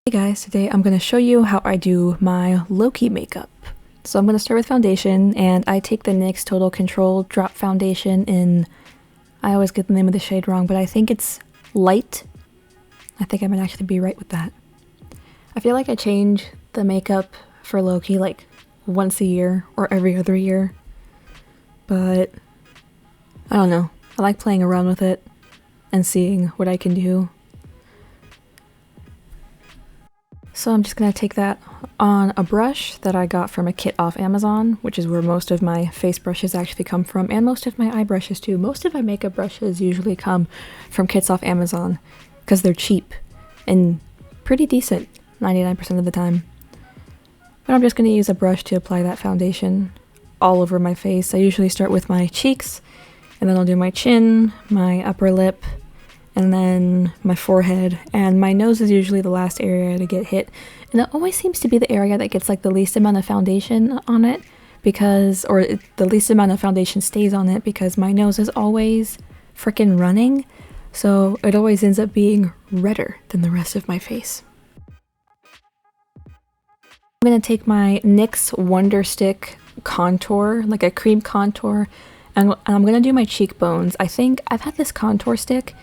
Hey guys, today I'm going to show you how I do my Loki makeup. So I'm going to start with foundation, and I take the NYX Total Control Drop Foundation in, I always get the name of the shade wrong, but I think it's light. I think I might actually be right with that. I feel like I change the makeup for Loki like once a year or every other year, but I don't know. I like playing around with it and seeing what I can do. So I'm just going to take that on a brush that I got from a kit off Amazon, which is where most of my face brushes actually come from, and most of my eye brushes too. Most of my makeup brushes usually come from kits off Amazon because they're cheap and pretty decent 99% of the time. But I'm just going to use a brush to apply that foundation all over my face. I usually start with my cheeks, and then I'll do my chin, my upper lip, and then my forehead, and my nose is usually the last area to get hit, and it always seems to be the area that gets like the least amount of foundation on it the least amount of foundation stays on it because my nose is always freaking running, so it always ends up being redder than the rest of my face. I'm going to take my NYX Wonderstick contour, like a cream contour, and I'm going to do my cheekbones. I think I've had this contour stick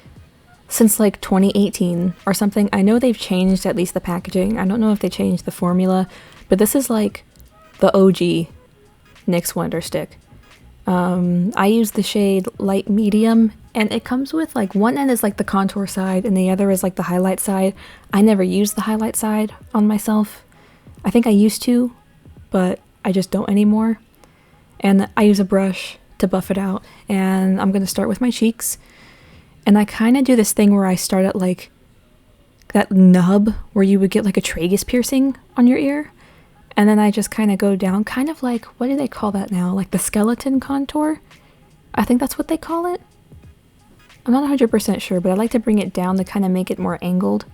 since like 2018 or something. I know they've changed at least the packaging. I don't know if they changed the formula, but this is like the OG NYX Wonder Stick. I use the shade light medium, and it comes with like one end is like the contour side and the other is like the highlight side. I never use the highlight side on myself. I think I used to, but I just don't anymore. And I use a brush to buff it out, and I'm going to start with my cheeks. And I kind of do this thing where I start at like that nub where you would get like a tragus piercing on your ear. And then I just kind of go down, kind of like, what do they call that now? Like the skeleton contour? I think that's what they call it. I'm not 100% sure, but I like to bring it down to kind of make it more angled.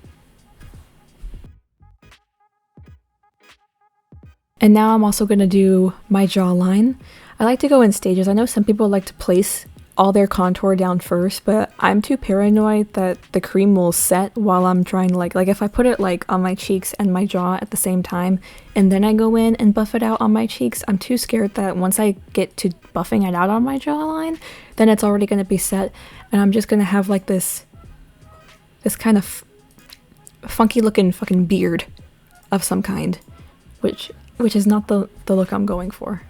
And now I'm also going to do my jawline. I like to go in stages. I know some people like to place all their contour down first, but I'm too paranoid that the cream will set while I'm trying to like if I put it like on my cheeks and my jaw at the same time and then I go in and buff it out on my cheeks, I'm too scared that once I get to buffing it out on my jawline, then it's already going to be set and I'm just going to have like this kind of funky looking fucking beard of some kind, which is not the look I'm going for.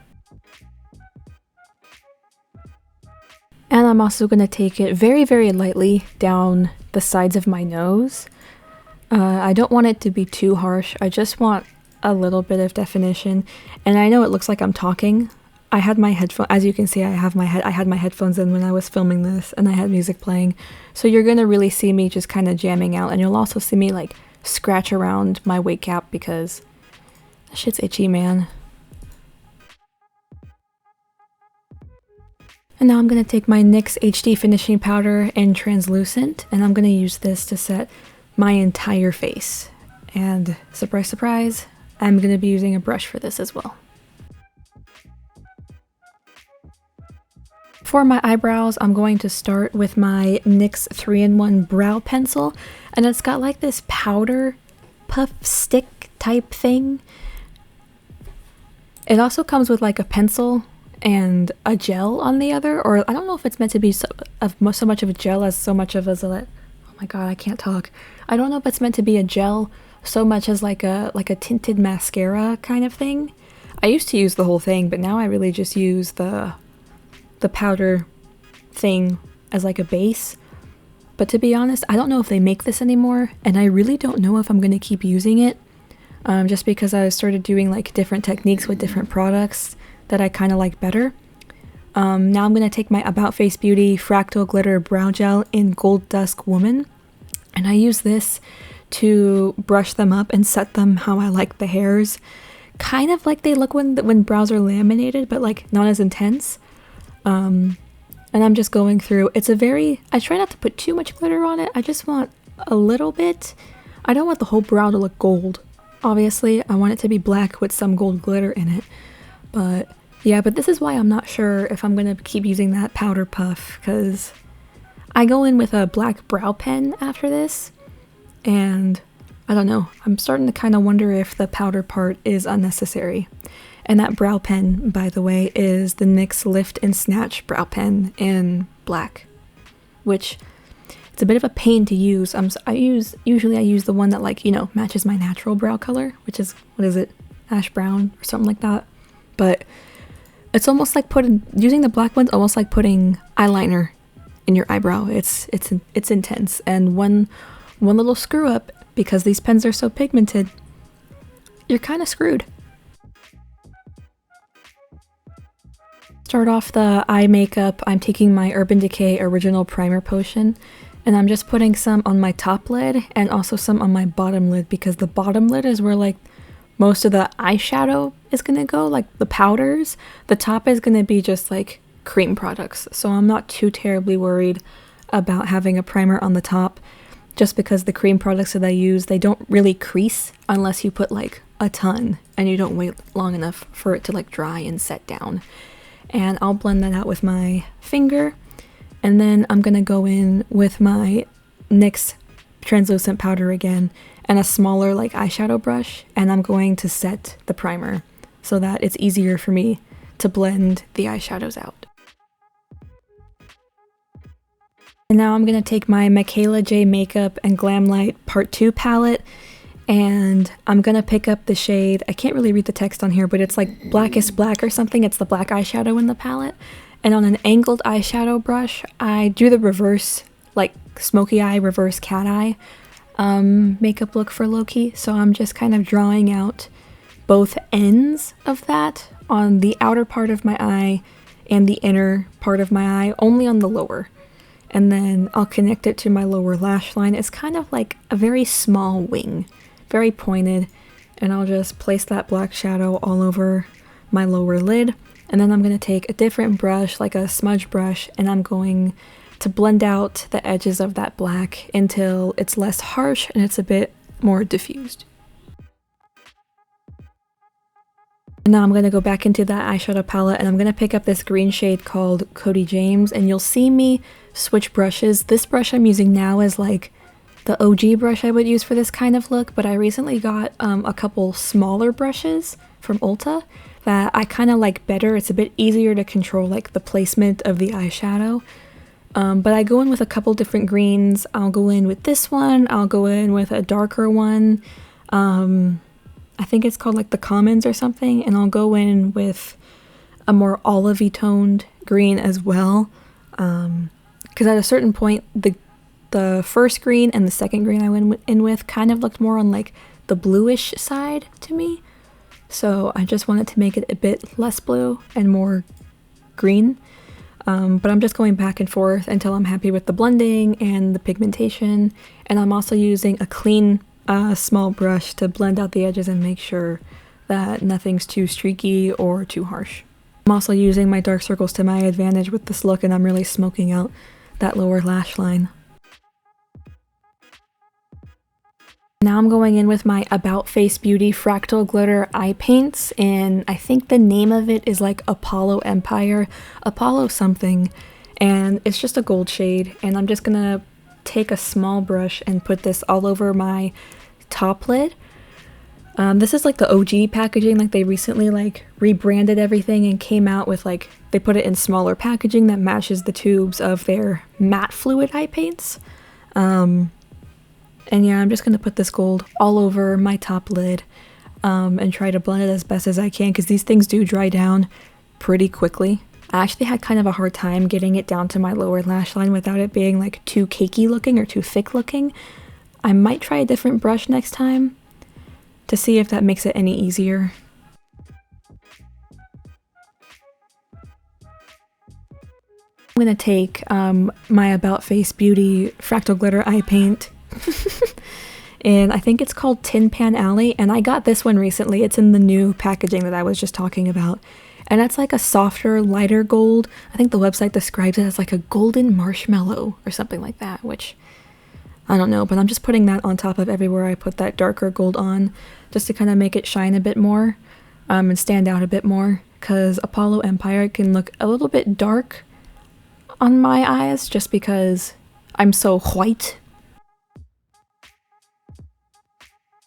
And I'm also going to take it very, very lightly down the sides of my nose. I don't want it to be too harsh. I just want a little bit of definition. And I know it looks like I'm talking. I had my headphones, as you can see, I had my headphones in when I was filming this, and I had music playing. So you're going to really see me just kind of jamming out. And you'll also see me like scratch around my wig cap because that shit's itchy, man. And now I'm going to take my NYX HD Finishing Powder in Translucent, and I'm going to use this to set my entire face. And surprise, surprise, I'm going to be using a brush for this as well. For my eyebrows, I'm going to start with my NYX 3-in-1 Brow Pencil, and it's got like this powder puff stick type thing. It also comes with like a pencil and a gel on the other, or I don't know if it's meant to be so much of a gel as so much of as a, oh my god, I can't talk. I don't know if it's meant to be a gel so much as like a tinted mascara kind of thing. I used to use the whole thing, but now I really just use the powder thing as like a base. But to be honest, I don't know if they make this anymore, and I really don't know if I'm going to keep using it, just because I started doing like different techniques with different products that I kind of like better. Now I'm going to take my About Face Beauty Fractal Glitter Brow Gel in Gold Dusk Woman, and I use this to brush them up and set them how I like the hairs. Kind of like they look when brows are laminated, but like not as intense. And I'm just going through, I try not to put too much glitter on it, I just want a little bit. I don't want the whole brow to look gold. Obviously, I want it to be black with some gold glitter in it, but yeah, but this is why I'm not sure if I'm going to keep using that powder puff, because I go in with a black brow pen after this, and I don't know. I'm starting to kind of wonder if the powder part is unnecessary. And that brow pen, by the way, is the NYX Lift and Snatch brow pen in black, which it's a bit of a pain to use. Usually I use the one that, like, you know, matches my natural brow color, which is, what is it, ash brown or something like that. But it's almost like using the black one's almost like putting eyeliner in your eyebrow. It's intense, and one little screw up, because these pens are so pigmented, you're kind of screwed. Start off the eye makeup. I'm taking my Urban Decay Original Primer Potion, and I'm just putting some on my top lid and also some on my bottom lid, because the bottom lid is where like most of the eyeshadow is gonna go, like the powders. The top is gonna be just like cream products, so I'm not too terribly worried about having a primer on the top, just because the cream products that I use, they don't really crease unless you put like a ton and you don't wait long enough for it to like dry and set down. And I'll blend that out with my finger, and then I'm gonna go in with my NYX translucent powder again and a smaller like eyeshadow brush, and I'm going to set the primer so that it's easier for me to blend the eyeshadows out. And now I'm gonna take my mikaylajmakeup and Glamlite Part 2 palette, and I'm gonna pick up the shade, I can't really read the text on here, but it's like Blackest Black or something. It's the black eyeshadow in the palette. And on an angled eyeshadow brush, I do the reverse, like smoky eye, reverse cat eye makeup look for Loki. So I'm just kind of drawing out both ends of that on the outer part of my eye and the inner part of my eye, only on the lower. And then I'll connect it to my lower lash line. It's kind of like a very small wing, very pointed, and I'll just place that black shadow all over my lower lid. And then I'm going to take a different brush, like a smudge brush, and I'm going to blend out the edges of that black until it's less harsh and it's a bit more diffused. And now I'm going to go back into that eyeshadow palette, and I'm going to pick up this green shade called Cody James, and you'll see me switch brushes. This brush I'm using now is like the OG brush I would use for this kind of look, but I recently got a couple smaller brushes from Ulta that I kind of like better. It's a bit easier to control like the placement of the eyeshadow. But I go in with a couple different greens. I'll go in with this one, I'll go in with a darker one. I think it's called like the Commons or something, and I'll go in with a more olivey toned green as well. Because at a certain point, the first green and the second green I went in with kind of looked more on like the bluish side to me. So I just wanted to make it a bit less blue and more green. But I'm just going back and forth until I'm happy with the blending and the pigmentation. And I'm also using a clean small brush to blend out the edges and make sure that nothing's too streaky or too harsh. I'm also using my dark circles to my advantage with this look, and I'm really smoking out that lower lash line. Now I'm going in with my About Face Beauty Fractal Glitter Eye Paints, and I think the name of it is like Apollo Empire, Apollo something, and it's just a gold shade. And I'm just gonna take a small brush and put this all over my top lid. This is like the OG packaging, like they recently like rebranded everything and came out with like, they put it in smaller packaging that matches the tubes of their matte fluid eye paints. And yeah, I'm just gonna put this gold all over my top lid and try to blend it as best as I can, because these things do dry down pretty quickly. I actually had kind of a hard time getting it down to my lower lash line without it being like too cakey looking or too thick looking. I might try a different brush next time to see if that makes it any easier. I'm gonna take my About Face Beauty Fractal Glitter Eye Paint and I think it's called Tin Pan Alley, and I got this one recently. It's in the new packaging that I was just talking about, and it's like a softer, lighter gold. I think the website describes it as like a golden marshmallow or something like that, which I don't know, but I'm just putting that on top of everywhere I put that darker gold on, just to kind of make it shine a bit more and stand out a bit more, because Apollo Empire can look a little bit dark on my eyes just because I'm so white.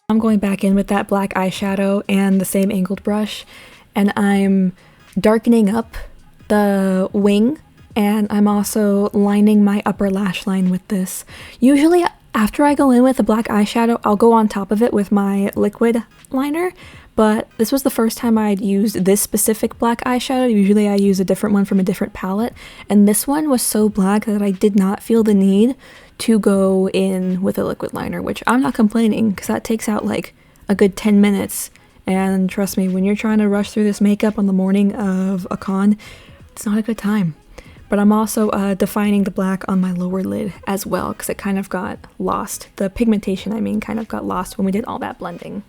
I'm going back in with that black eyeshadow and the same angled brush, and I'm darkening up the wing, and I'm also lining my upper lash line with this. Usually after I go in with the black eyeshadow, I'll go on top of it with my liquid liner, but this was the first time I'd used this specific black eyeshadow. Usually I use a different one from a different palette, and this one was so black that I did not feel the need to go in with a liquid liner, which I'm not complaining because that takes out like a good 10 minutes. And trust me, when you're trying to rush through this makeup on the morning of a con, it's not a good time. But I'm also defining the black on my lower lid as well because it kind of got lost. The pigmentation, I mean, kind of got lost when we did all that blending.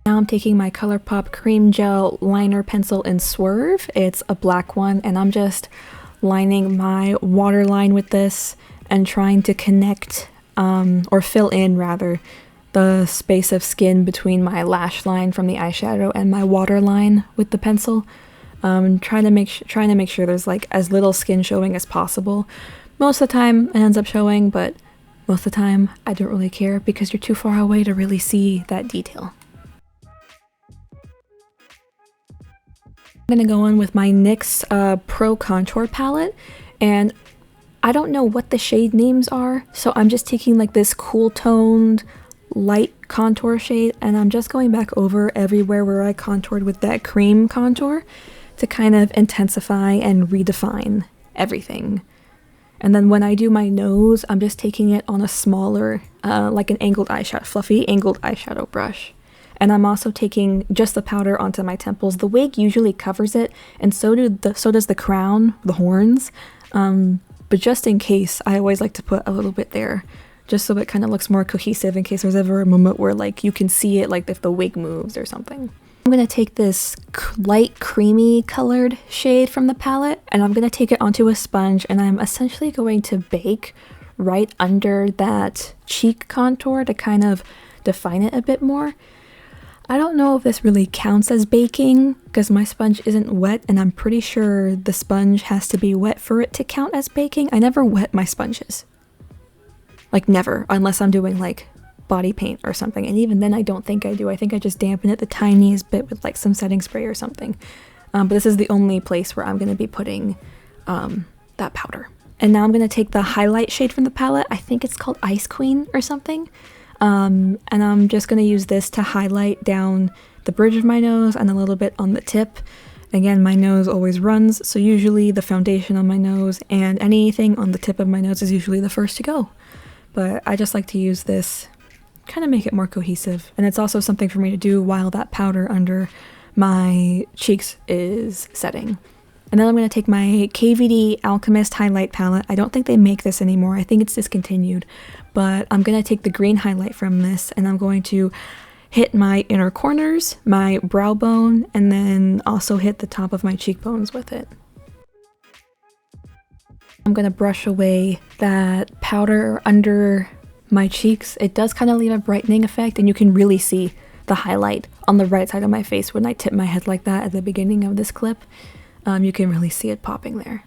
Now I'm taking my ColourPop Cream Gel Liner Pencil in Swerve. It's a black one, and I'm just lining my waterline with this and trying to connect, or fill in rather, the space of skin between my lash line from the eyeshadow and my waterline with the pencil. Trying to make sure there's like as little skin showing as possible. Most of the time it ends up showing, but most of the time I don't really care because you're too far away to really see that detail. I'm gonna go in with my NYX Pro Contour palette, and I don't know what the shade names are, so I'm just taking like this cool toned light contour shade, and I'm just going back over everywhere where I contoured with that cream contour to kind of intensify and redefine everything. And then when I do my nose, I'm just taking it on a smaller, like an angled eyeshadow, fluffy angled eyeshadow brush. And I'm also taking just the powder onto my temples. The wig usually covers it, and so does the crown, the horns. But just in case, I always like to put a little bit there, just so it kind of looks more cohesive in case there's ever a moment where like you can see it, like if the wig moves or something. I'm gonna take this light creamy colored shade from the palette, and I'm gonna take it onto a sponge, and I'm essentially going to bake right under that cheek contour to kind of define it a bit more. I don't know if this really counts as baking because my sponge isn't wet, and I'm pretty sure the sponge has to be wet for it to count as baking. I never wet my sponges. Like never, unless I'm doing like body paint or something, and even then I don't think I do. I think I just dampen it the tiniest bit with like some setting spray or something. But this is the only place where I'm going to be putting that powder. And now I'm going to take the highlight shade from the palette. I think it's called Ice Queen or something. And I'm just going to use this to highlight down the bridge of my nose and a little bit on the tip. Again, my nose always runs, so usually the foundation on my nose and anything on the tip of my nose is usually the first to go. But I just like to use this, kind of make it more cohesive. And it's also something for me to do while that powder under my cheeks is setting. And then I'm going to take my KVD Alchemist highlight palette. I don't think they make this anymore. I think it's discontinued. But I'm going to take the green highlight from this, and I'm going to hit my inner corners, my brow bone, and then also hit the top of my cheekbones with it. I'm going to brush away that powder under my cheeks. It does kind of leave a brightening effect, and you can really see the highlight on the right side of my face when I tip my head like that at the beginning of this clip. You can really see it popping there.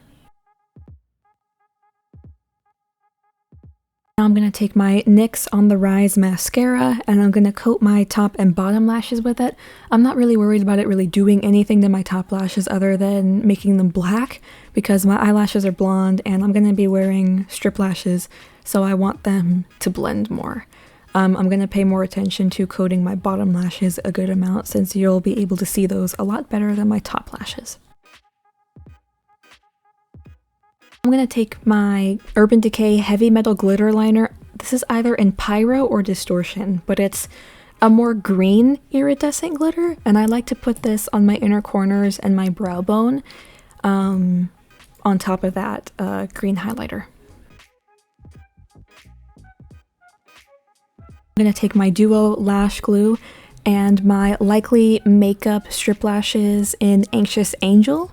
Now I'm going to take my NYX On The Rise mascara, and I'm going to coat my top and bottom lashes with it. I'm not really worried about it really doing anything to my top lashes other than making them black, because my eyelashes are blonde and I'm going to be wearing strip lashes, so I want them to blend more. I'm going to pay more attention to coating my bottom lashes a good amount, since you'll be able to see those a lot better than my top lashes. I'm going to take my Urban Decay Heavy Metal Glitter Liner. This is either in Pyro or Distortion, but it's a more green iridescent glitter, and I like to put this on my inner corners and my brow bone on top of that green highlighter. I'm going to take my Duo Lash Glue and my Likely Makeup Strip Lashes in Anxious Angel.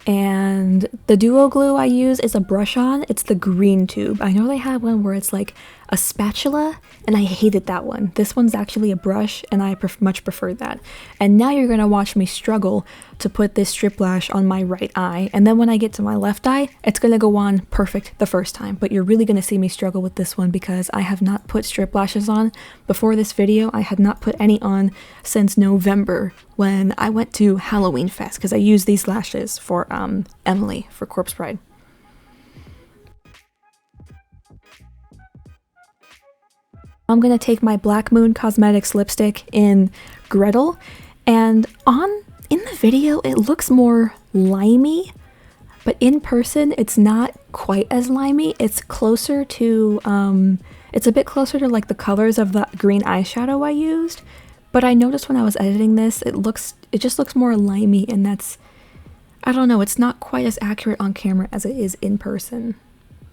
And the Duo glue I use is a brush-on. It's the green tube. I know they have one where it's like a spatula, and I hated that one. This one's actually a brush, and I much prefer that. And now you're gonna watch me struggle to put this strip lash on my right eye, and then when I get to my left eye, it's gonna go on perfect the first time. But you're really gonna see me struggle with this one because I have not put strip lashes on. Before this video, I had not put any on since November when I went to Halloween Fest, because I used these lashes for Emily for Corpse Bride. I'm gonna take my Black Moon Cosmetics lipstick in Gretel, and in the video it looks more limey, but in person it's not quite as limey. It's closer to it's a bit closer to like the colors of the green eyeshadow I used, but I noticed when I was editing this it just looks more limey, and that's, I don't know, it's not quite as accurate on camera as it is in person.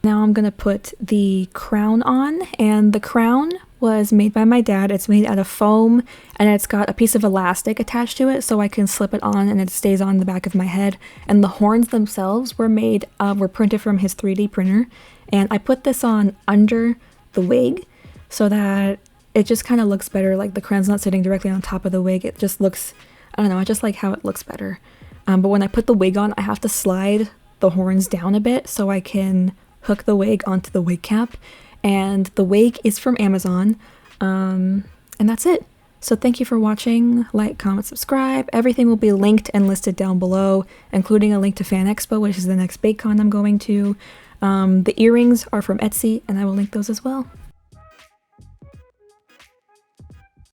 Now I'm gonna put the crown on, and the crown was made by my dad. It's made out of foam, and it's got a piece of elastic attached to it so I can slip it on and it stays on the back of my head. And the horns themselves were printed from his 3D printer, and I put this on under the wig so that it just kind of looks better, like the crown's not sitting directly on top of the wig. It just looks, I don't know, I just like how it looks better. But when I put the wig on, I have to slide the horns down a bit so I can hook the wig onto the wig cap, and the wig is from Amazon, and that's it. So thank you for watching. Like, comment, subscribe. Everything will be linked and listed down below, including a link to Fan Expo, which is the next BakeCon I'm going to. The earrings are from Etsy, and I will link those as well.